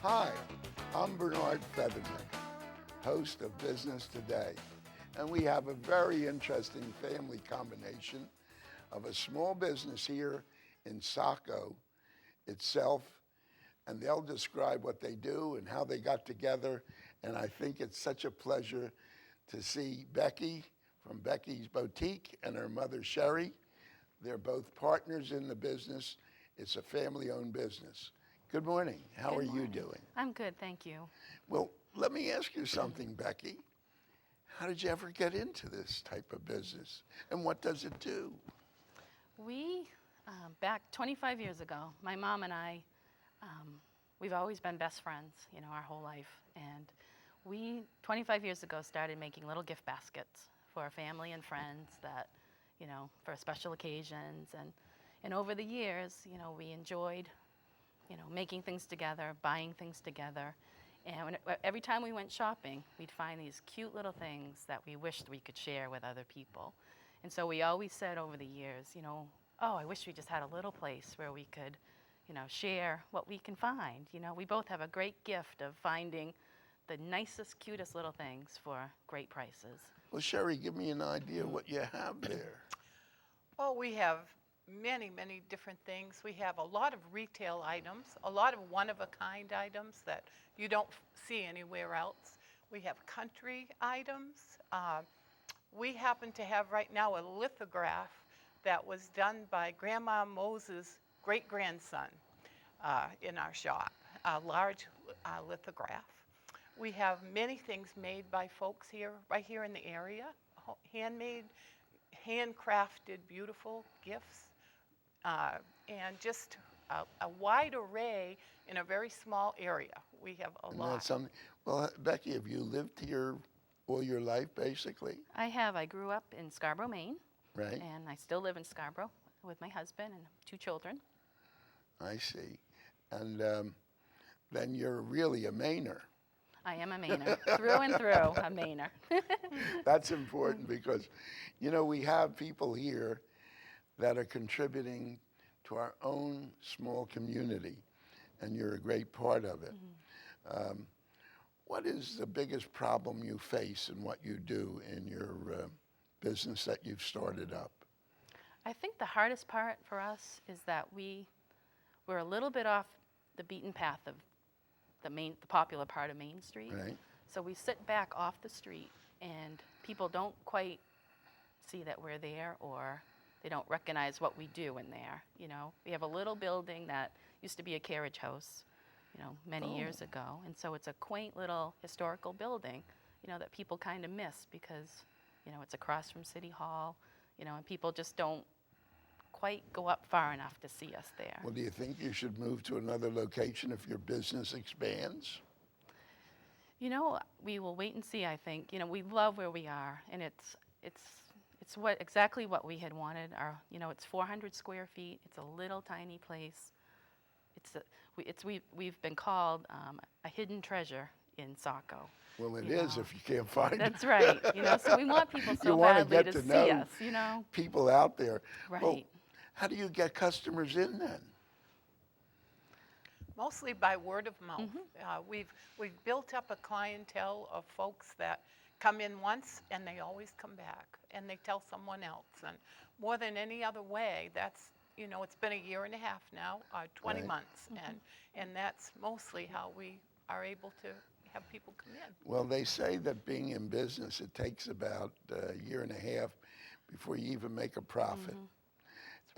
Hi, I'm Bernard Featherman, host of Business Today, and we have a very interesting family combination of a small business here in Saco itself, and they'll describe what they do and how they got together, and I think it's such a pleasure to see Becky from Becky's Boutique and her mother Sherry. They're both partners in the business. It's a family-owned business. Good morning. How are you doing? I'm good, thank you. Well, let me ask you something, Becky. How did you ever get into this type of business, and what does it do? We, back 25 years ago, my mom and I, we've always been best friends, our whole life. And we, 25 years ago, started making little gift baskets for our family and friends that, for special occasions. And over the years, we enjoyed making things together, buying things together. And every time we went shopping, we'd find these cute little things that we wished we could share with other people. And so we always said over the years, oh, I wish we just had a little place where we could, share what we can find. We both have a great gift of finding the nicest, cutest little things for great prices. Well, Sherry, give me an idea what you have there. Well, we have many different things. We have a lot of retail items, a lot of one-of-a-kind items that you don't see anywhere else. We have country items. We happen to have right now a lithograph that was done by Grandma Moses' great-grandson in our shop, a large lithograph. We have many things made by folks here, right here in the area, handmade, handcrafted, beautiful gifts. And just a wide array in a very small area. We have a lot. That's something. Well, Becky, have you lived here all your life, basically? I have. I grew up in Scarborough, Maine. Right. And I still live in Scarborough with my husband and 2 children. I see. And then you're really a Mainer. I am a Mainer, through and through, a Mainer. That's important because, we have people here that are contributing to our own small community, and you're a great part of it. Mm-hmm. What is the biggest problem you face in what you do in your business that you've started up? I think the hardest part for us is that we're a little bit off the beaten path of the popular part of Main Street. Right. So we sit back off the street, and people don't quite see that we're there, or they don't recognize what we do in there. We have a little building that used to be a carriage house, many years ago, and so it's a quaint little historical building, that people kind of miss because, it's across from City Hall, and people just don't quite go up far enough to see us there. Well, do you think you should move to another location if your business expands? We will wait and see, I think. We love where we are, and it's exactly what we had wanted. It's 400 square feet. It's a little tiny place. We've been called a hidden treasure in Saco. Well, it is if you can't find it. That's right. So we want people so badly to see us. People out there. Right. Well, how do you get customers in then? Mostly by word of mouth. Mm-hmm. We've built up a clientele of folks that come in once and they always come back and they tell someone else. And more than any other way, that's, it's been a year and a half now, 20 Right. months. Mm-hmm. And that's mostly how we are able to have people come in. Well, they say that being in business, it takes about a year and a half before you even make a profit. Mm-hmm.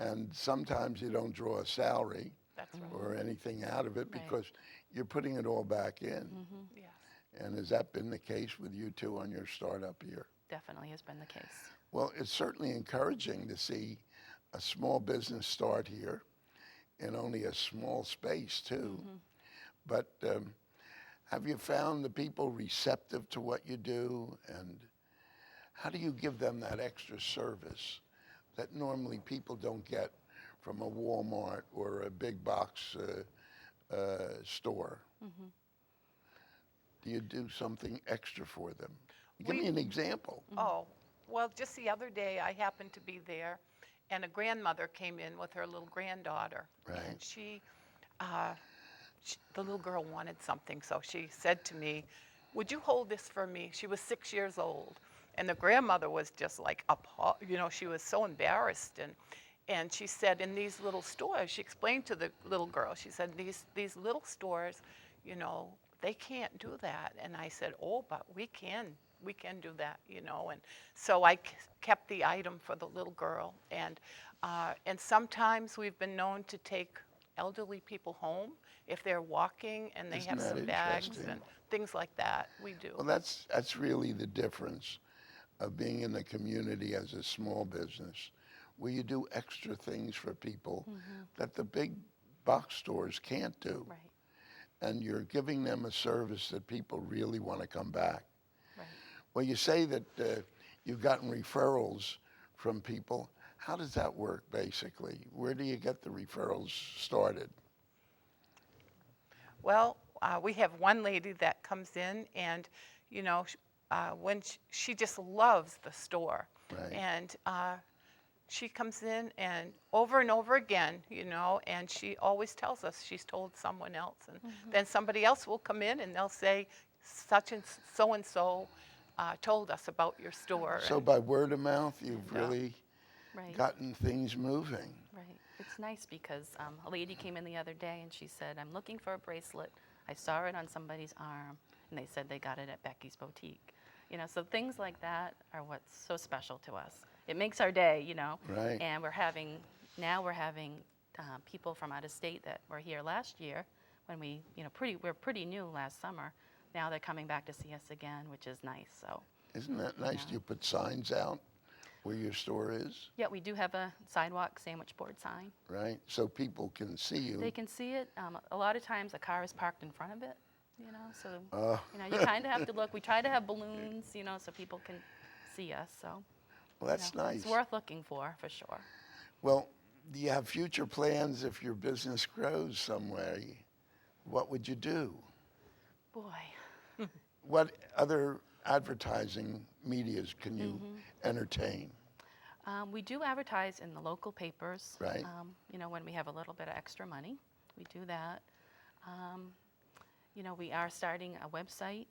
And sometimes you don't draw a salary. That's right. Or anything out of it Right. because you're putting it all back in. Mm-hmm. Yes. And has that been the case with you two on your startup here? Definitely has been the case. Well, it's certainly encouraging to see a small business start here in only a small space too. Mm-hmm. But have you found the people receptive to what you do, and how do you give them that extra service that normally people don't get from a Walmart or a big box store? Mm-hmm. Do you do something extra for them? Give me an example. Oh, well, just the other day I happened to be there, and a grandmother came in with her little granddaughter. Right. And she the little girl wanted something, so she said to me, "Would you hold this for me?" She was 6 years old, and the grandmother was just like she was so embarrassed, and she said, in these little stores, she explained to the little girl, she said, these little stores, they can't do that. And I said, oh, but we can do that, And so I kept the item for the little girl. And sometimes we've been known to take elderly people home if they're walking and they Isn't have that some bags interesting? and things like that. We do. Well, that's really the difference of being in the community as a small business, where you do extra things for people that the big box stores can't do. Right. And you're giving them a service that people really want to come back. Right. Well, you say that you've gotten referrals from people. How does that work, basically? Where do you get the referrals started? Well, we have one lady that comes in, and when she just loves the store, Right. and she comes in and over again, and she always tells us she's told someone else, and then somebody else will come in and they'll say, such and so told us about your store. So by word of mouth, you've really Right. gotten things moving. Right. It's nice because a lady came in the other day and she said, I'm looking for a bracelet. I saw it on somebody's arm, and they said they got it at Becky's boutique. So things like that are what's so special to us. It makes our day, Right. And we're having people from out of state that were here last year when we were pretty new last summer. Now they're coming back to see us again, which is nice. So Isn't that nice? Do you put signs out where your store is? yeah, we do have a sidewalk sandwich board sign. Right, so people can see you. They can see it. A lot of times a car is parked in front of it, so you kind of have to look. We try to have balloons, so people can see us. So Well, that's nice. It's worth looking for sure. Well, do you have future plans if your business grows somewhere? What would you do? Boy, What other advertising medias can you entertain? we do advertise in the local papers. Right. When we have a little bit of extra money, we do that. We are starting a website,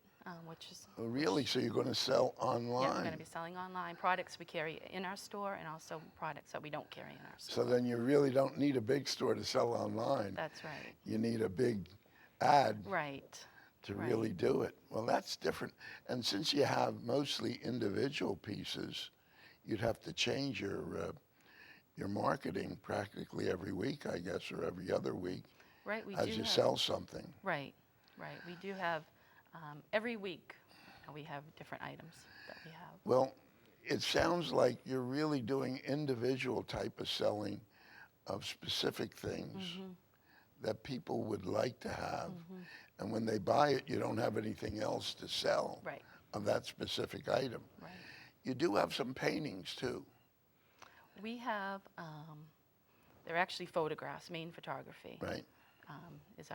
which is Oh, really? So you're going to sell online? yeah, we're going to be selling online products we carry in our store, and also products that we don't carry in our store. So then you really don't need a big store to sell online. That's right. You need a big ad Right. to really do it. Well, that's different. And since you have mostly individual pieces, you'd have to change your marketing practically every week, I guess, or every other week Right. We as do you have, sell something. Right. Right. We do have every week. We have different items that we have. Well, it sounds like you're really doing individual type of selling of specific things that people would like to have. And when they buy it, you don't have anything else to sell Right. of that specific item. Right. You do have some paintings too. We have. They're actually photographs. Maine photography Right. is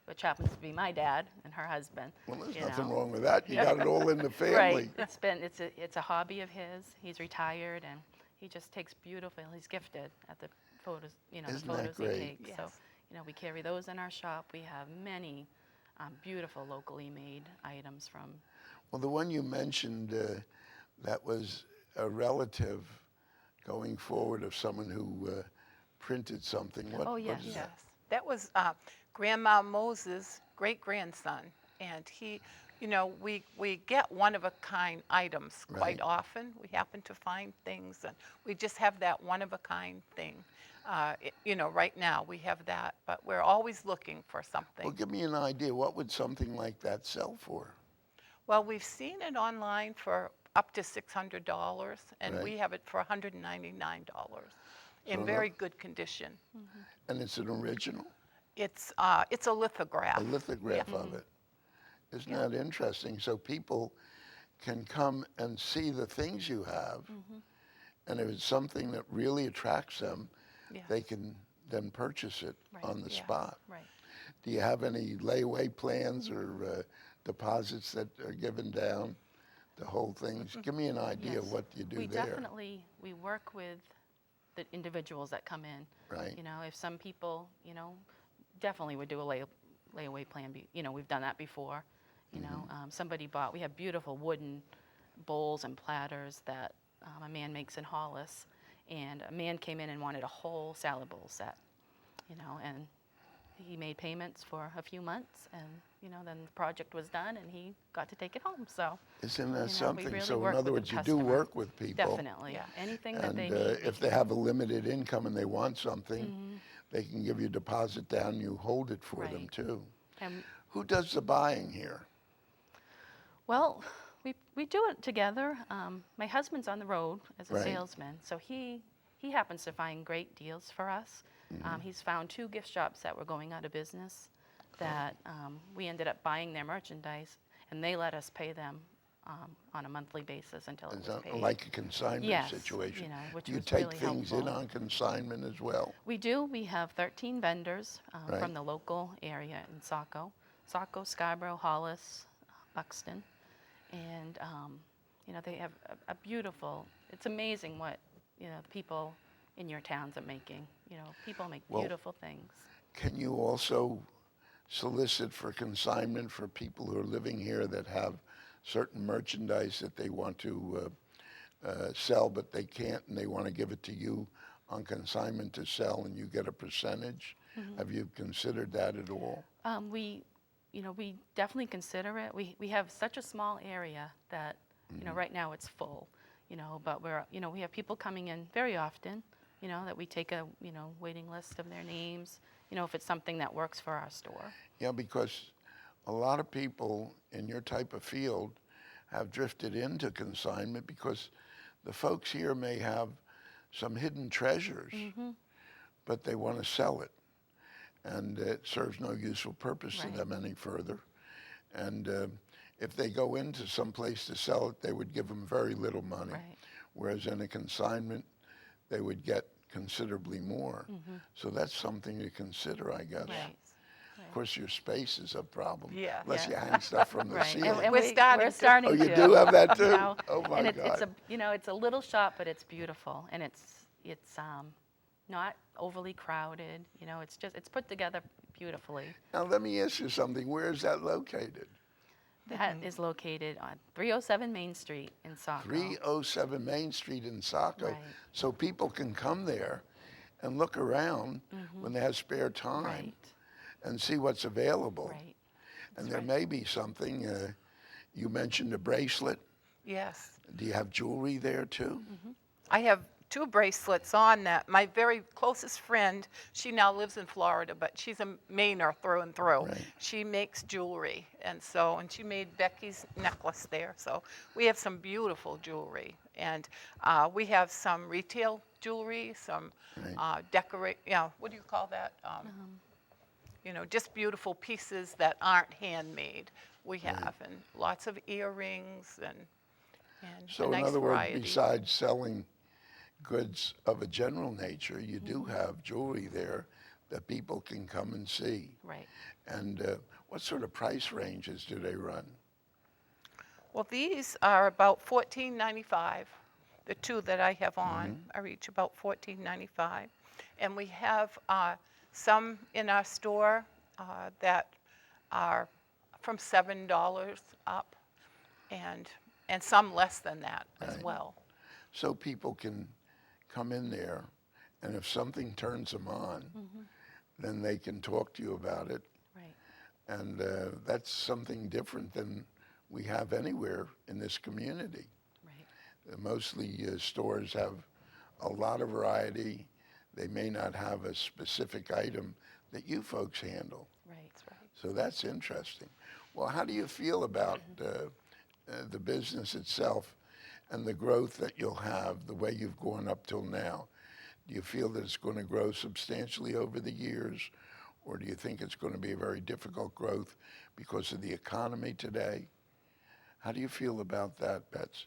which happens to be my dad and her husband. Well, there's you nothing know. wroong with that. You got it all in the family. Right. It's a hobby of his. He's retired and he just takes beautiful. He's gifted at the photos. The Isn't that photos he great? takes. So we carry those in our shop. We have many beautiful locally made items from. Well, the one you mentioned, that was a relative going forward of someone who printed something. What yes. is Yes, that? that was Grandma Moses' great-grandson, and he, we get one-of-a-kind items quite Right. often. We happen to find things, and we just have that one-of-a-kind thing. Right now we have that, but we're always looking for something. Well, give me an idea. What would something like that sell for? Well, we've seen it online for up to $600, and Right. we have it for $199 in So very good condition. And it's an original? It's a lithograph. A lithograph of it. Isn't that interesting? So people can come and see the things you have, and if it's something that really attracts them, Yes. they can then purchase it Right. on the Yes. spot. Right. Do you have any layaway plans or deposits that are given down to hold things? Give me an idea of Yes. what you do We there. definitely work with the individuals that come in. Right. If some people, definitely would do a layaway plan. We've done that before. We have beautiful wooden bowls and platters that a man makes in Hollis, and a man came in and wanted a whole salad bowl set, and he made payments for a few months, and then the project was done, and he got to take it home. So Isn't that we something? really So in work other with words, the you do customer. work with people. Definitely, Yeah. anything that And they need. if they have a limited income and they want something, they can give you a deposit down, you hold it for them Right. too. And Who does the buying here? well, we do it together. My husband's on the road as a Right. salesman, so he happens to find great deals for us. He's found 2 gift shops that were going out of business that we ended up buying their merchandise, and they let us pay them on a monthly basis until it Is was that paid. like a consignment Yes, situation? which Do you was take really things in helpful. on consignment as well? We do. We have 13 vendors Right. from the local area in Saco, Scarborough, Hollis, Buxton, and they have a beautiful. It's amazing what the people in your towns are making. People make Well, beautiful things. Can you also solicit for consignment for people who are living here that have certain merchandise that they want to sell, but they can't, and they want to give it to you on consignment to sell, and you get a percentage? Have you considered that at all? We definitely consider it. We have such a small area that right now it's full. But we have people coming in very often. That we take a waiting list of their names. If it's something that works for our store. Yeah, because a lot of people in your type of field have drifted into consignment because the folks here may have some hidden treasures, but they want to sell it, and it serves no useful purpose to Right. them any further. And if they go into some place to sell it, they would give them very little money, Right. whereas in a consignment, they would get considerably more. So that's something to consider, I guess. Right. Of course, your space is a problem. Yeah. Unless Yeah. you hang stuff from the Right. ceiling. And We're starting to. starting Oh, you to. do have that too? Oh my and it's God. it's a little shop, but it's beautiful, and it's not overly crowded. It's put together beautifully. Now let me ask you something. Where is that located? That is located on 307 Main Street in Saco. 307 Main Street in Saco. Right. So people can come there and look around when they have spare time Right. and see what's available. Right. And there may be something. You mentioned a bracelet. Yes. Do you have jewelry there too? I have 2 bracelets on that. My very closest friend, she now lives in Florida, but she's a Mainer through and through. Right. She makes jewelry, and she made Becky's necklace there. So we have some beautiful jewelry, and we have some retail jewelry, some decorate. What do you call that? Just beautiful pieces that aren't handmade. We have, and lots of earrings and So a in nice other variety. words, besides selling goods of a general nature, you do have jewelry there that people can come and see. Right. And what sort of price ranges do they run? Well, these are about $14.95. The 2 that I have on are each about $14.95, and we have some in our store that are from $7 up, and some less than that as Right. well. So people can come in there, and if something turns them on, then they can talk to you about it. Right. And that's something different than we have anywhere in this community. Right. Mostly stores have a lot of variety. They may not have a specific item that you folks handle. Right. So that's interesting. Well, how do you feel about the business itself and the growth that you'll have, the way you've gone up till now? Do you feel that it's going to grow substantially over the years, or do you think it's going to be a very difficult growth because of the economy today? How do you feel about that, Bets?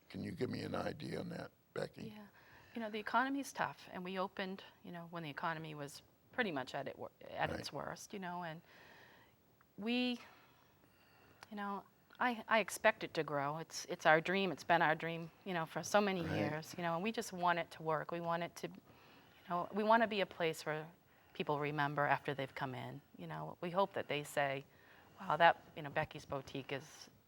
Can you give me an idea on that, Becky? Yeah. The economy's tough, and we opened, when the economy was pretty much at its worst, and we, I expect it to grow. It's our dream. It's been our dream, for so many years, and we just want it to work. We want it to, we want to be a place where people remember after they've come in. You know, we hope that they say, wow, that, you know, Becky's Boutique is,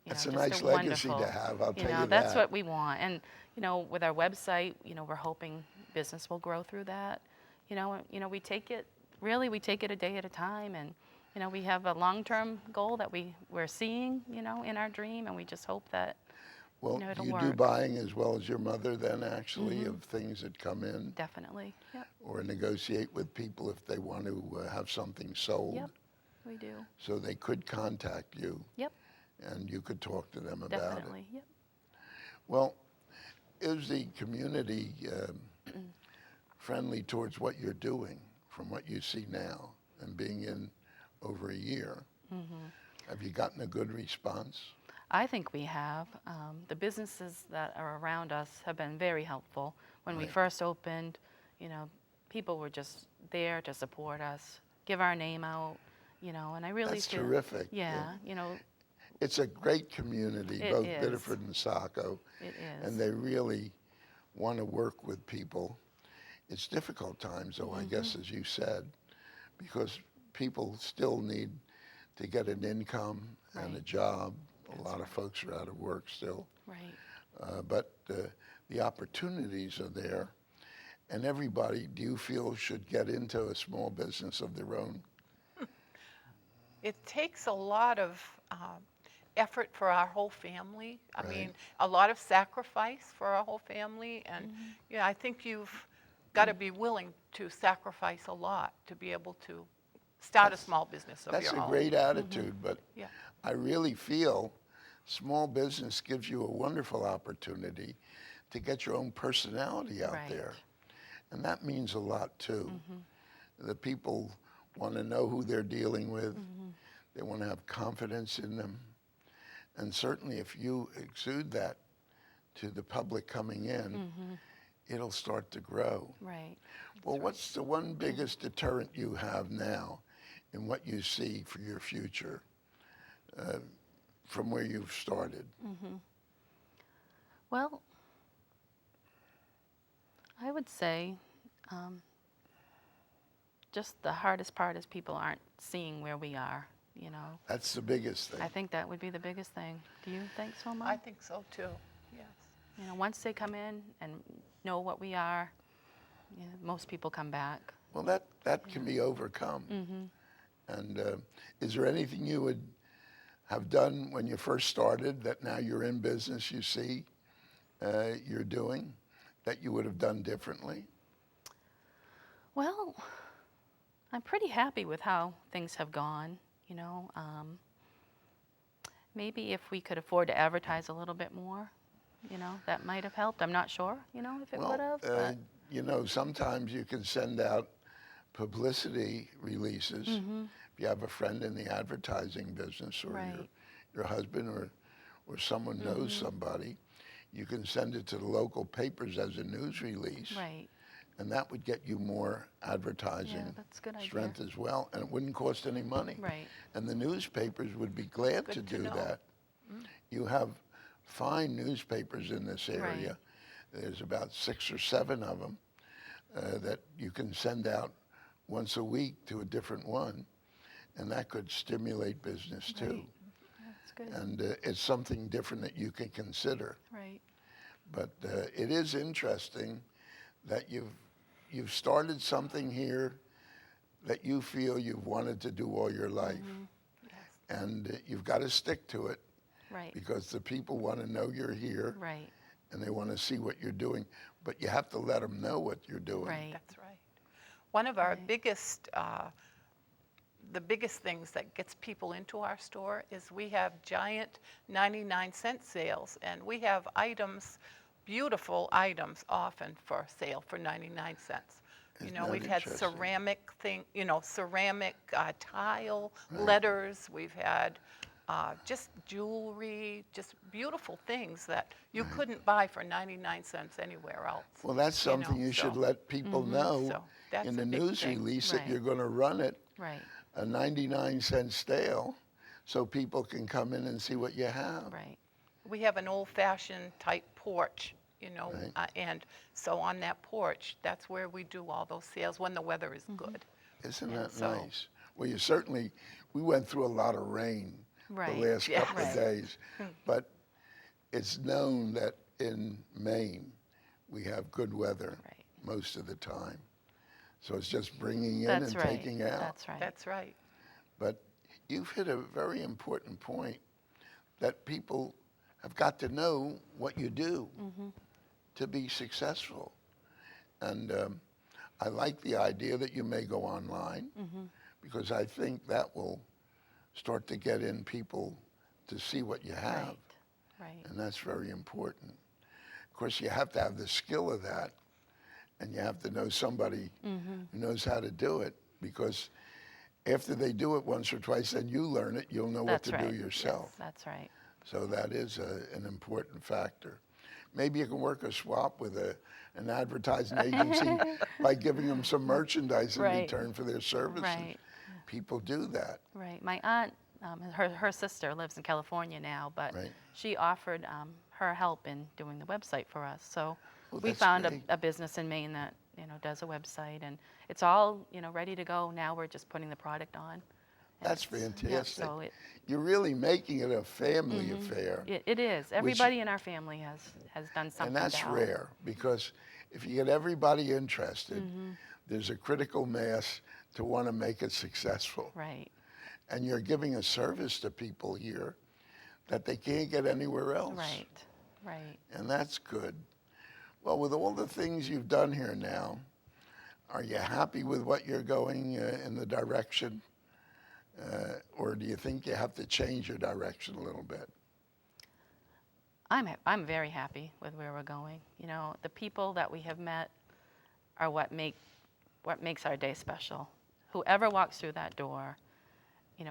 you That's know, a just nice a legacy wonderful, to have, I'll tell you that's that. what we want. And, you know, with our website, you know, we're hoping business will grow through that. You know, we take it a day at a time, and, you know, we have a long-term goal that we're seeing, you know, in our dream, and we just hope that, Well, you know, it'll do you work. do buying as well as your mother then, actually, of things that come in? Definitely, yep, Or negotiate with people if they want to have something sold? yep, we do, So they could contact you, yep, and you could talk to them about it. definitely, yep. Well, is the community friendly towards what you're doing from what you see now and being in over a year? Have you gotten a good response? I think we have. The businesses that are around us have been very helpful. When we Right. first opened, you know, people were just there to support us, give our name out, you know, and I really That's feel, terrific. yeah, you know, It's a great community, It both is. Biddeford and Saco, it is. and they really want to work with people. It's difficult times, though, I guess, as you said, because people still need to get an income and a Right. job. A lot of folks are out of work still. Right. But the opportunities are there, and everybody, do you feel, should get into a small business of their own? It takes a lot of effort for our whole family. I Right. mean, a lot of sacrifice for our whole family. And yeah, I think you've got to be willing to sacrifice a lot to be able to start a small business of That's your a own. great attitude, but Yeah. I really feel small business gives you a wonderful opportunity to get your own personality out Right. there. And that means a lot too. The people want to know who they're dealing with. They want to have confidence in them. And certainly if you exude that to the public coming in, it'll start to grow. Right. Well, what's the one biggest deterrent you have now in what you see for your future from where you've started? Well, I would say just the hardest part is people aren't seeing where we are, you know. That's the biggest thing. I think that would be the biggest thing. Do you think so, Mom? I think so too. Yes. You know, once they come in and know what we are, you know, most people come back. Well, that can be overcome. And is there anything you would have done when you first started that now you're in business, you see you're doing, that you would have done differently? Well, I'm pretty happy with how things have gone, you know. Maybe if we could afford to advertise a little bit more, you know, that might have helped. I'm not sure, you know, if it would have. But you know, sometimes you can send out publicity releases. If you have a friend in the advertising business, or Right. your husband or someone knows somebody, you can send it to the local papers as a news release. Right. And that would get you more advertising Yeah, that's a good idea. strength as well, and it wouldn't cost any money. Right. And the newspapers would be glad to Good to do know. that. You have fine newspapers in this area. Right. There's about 6 or 7 of them that you can send out once a week to a different one, and that could stimulate business too. Right. That's good. And it's something different that you can consider. Right. But it is interesting that you've started something here that you feel you've wanted to do all your life. Yes. And you've got to stick to it Right. because the people want to know you're here Right. and they want to see what you're doing. But you have to let them know what you're doing. Right. That's right. One of our Right. the biggest things that gets people into our store is we have giant 99-cent sales, and we have items, beautiful items, often for sale for 99 cents. You Isn't know, that we've had interesting? ceramic tile, letters. We've had just jewelry, just beautiful things that you couldn't buy for 99 cents anywhere else. Well, that's you know, something you should so- let people know So that's in a the big news thing. release that Right. you're going to run it Right. a 99-cent sale so people can come in and see what you have. Right. We have an old-fashioned type porch you know. Right. And so on that porch, that's where we do all those sales when the weather is good. Isn't And that so- nice? Well, you certainly, we went through a lot of rain Right. the last Yeah. couple of Right. days, but it's known that in Maine, we have good weather Right. most of the time. So it's just bringing in That's and right. taking out. That's right. That's right. But you've hit a very important point that people have got to know what you do to be successful. And I like the idea that you may go online because I think that will start to get in people to see what you have. Right. Right. And that's very important. Of course, you have to have the skill of that, and you have to know somebody who knows how to do it, because after they do it once or twice, then you learn it, you'll know That's what to right. do yourself. Yes, that's right. So that is an important factor. Maybe you can work a swap with an advertising agency by giving them some merchandise in Right. return for their services. Right. People do that. Right. My aunt, her sister lives in California now, but Right. she offered her help in doing the website for us. So Oh, we that's found great. a business in Maine that does a website, and it's all ready to go. Now we're just putting the product on. And That's it's- fantastic. Yeah, so You're really making it a family affair. it is. Everybody in our family has done something. And that's to help. rare, because if you get everybody interested, there's a critical mass to want to make it successful. Right. And you're giving a service to people here that they can't get anywhere else. Right. Right. And that's good. Well, with all the things you've done here now, are you happy with what you're going in the direction? Or do you think you have to change your direction a little bit? I'm very happy with where we're going. The people that we have met are what makes our day special. Whoever walks through that door,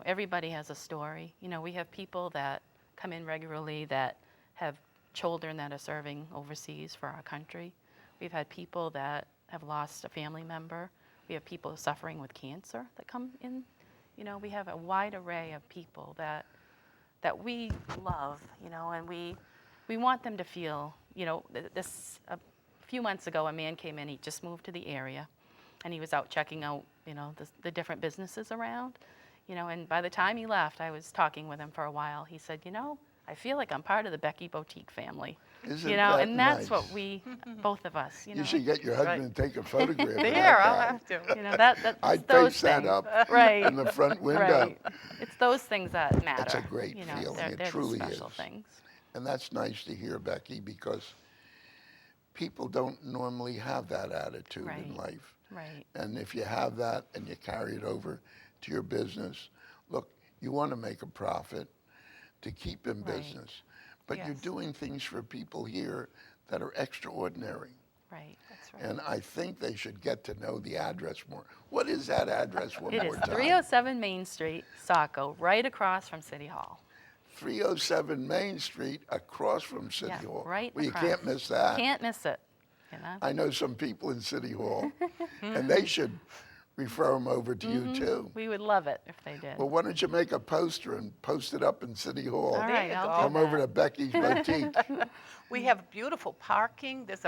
everybody has a story. We have people that come in regularly that have children that are serving overseas for our country. We've had people that have lost a family member. We have people suffering with cancer that come in. We have a wide array of people that we love, and we want them to feel, this a few months ago, a man came in, he just moved to the area, and he was out checking out, the different businesses around, and by the time he left, I was talking with him for a while. He said, I feel like I'm part of the Becky Boutique family, Isn't that and that's what nice? we, both of us, You should get your husband to take a photograph of that There, I'll guy. have to. that's I'd those paste that things. up Right. in the front window. Right. It's those things that matter. That's a great feeling. They're, It they're truly the special is. things. And that's nice to hear, Becky, because people don't normally have that attitude in Right. life. Right. And if you have that and you carry it over to your business, look, you want to make a profit to keep in Right. business. But you're Yes. doing things for people here that are extraordinary. Right. That's right. And I think they should get to know the address more. What is that address one It more is time? 307 Main Street, Saco, right across from City Hall. 307 Main Street, across from City Yeah, Hall. right Well, you across. can't miss that. Can't miss it. I know some people in City Hall, and they should refer them over to you too. We would love it if they did. Well, why don't you make a poster and post it up in City Hall? All right, you I'll go. do Come over to that. Becky's Boutique. We have beautiful parking. There's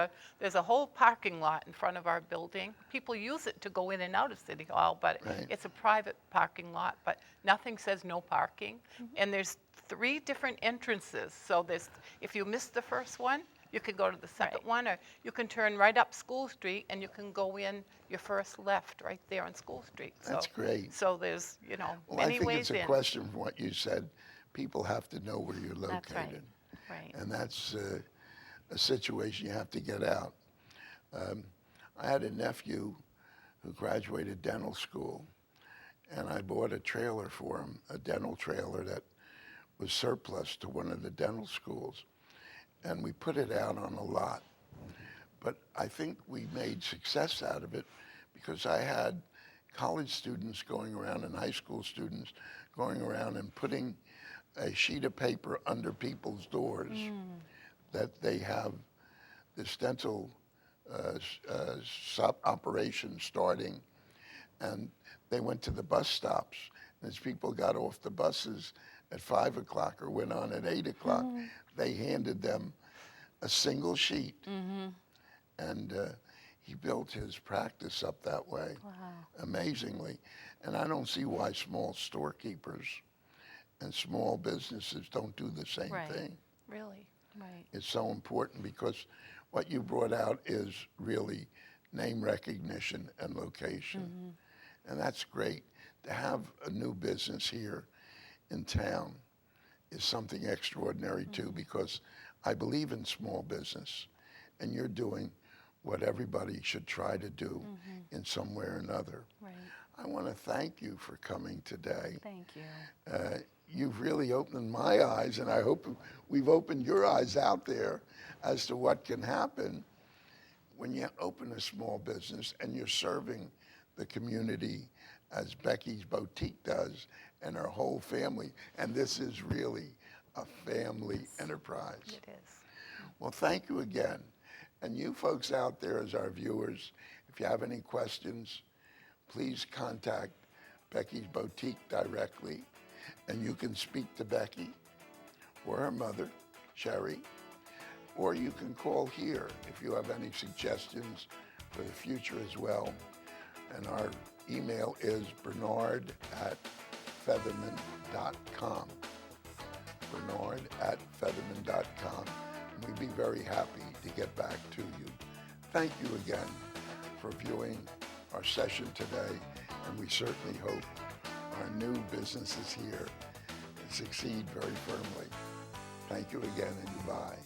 a whole parking lot in front of our building. People use it to go in and out of City Hall, but Right. it's a private parking lot, but nothing says no parking. And there's 3 different entrances. So if you missed the first one, you can go to the second Right. one, or you can turn right up School Street and you can go in your first left right there on School Street. That's great. So there's, Well, I many think ways it's a in. question from what you said. People have to know where you're located. That's right. Right. And that's a situation you have to get out. I had a nephew who graduated dental school, and I bought a trailer for him, a dental trailer that was surplus to one of the dental schools, and we put it out on a lot. But I think we made success out of it because I had college students going around and high school students going around and putting a sheet of paper under people's doors that they have this dental operation starting, and they went to the bus stops. As people got off the buses at 5 o'clock or went on at 8 o'clock, they handed them a single sheet. And he built his practice up that way, amazingly. And I don't see why small storekeepers and small businesses don't do the same thing. Really? Right. It's so important because what you brought out is really name recognition and location. And that's great. To have a new business here in town is something extraordinary too, because I believe in small business, and you're doing what everybody should try to do in some way or another. Right. I want to thank you for coming today. Thank you. You've really opened my eyes, and I hope we've opened your eyes out there as to what can happen when you open a small business and you're serving the community as Becky's Boutique does and her whole family. And this is really a family enterprise. It is. Well, thank you again. And you folks out there as our viewers, if you have any questions, please contact Becky's Boutique directly. And you can speak to Becky or her mother, Sherry, or you can call here if you have any suggestions for the future as well. And our email is bernard@featherman.com. bernard@featherman.com. And we'd be very happy to get back to you. Thank you again for viewing our session today, and we certainly hope our new businesses here succeed very firmly. Thank you again, and goodbye.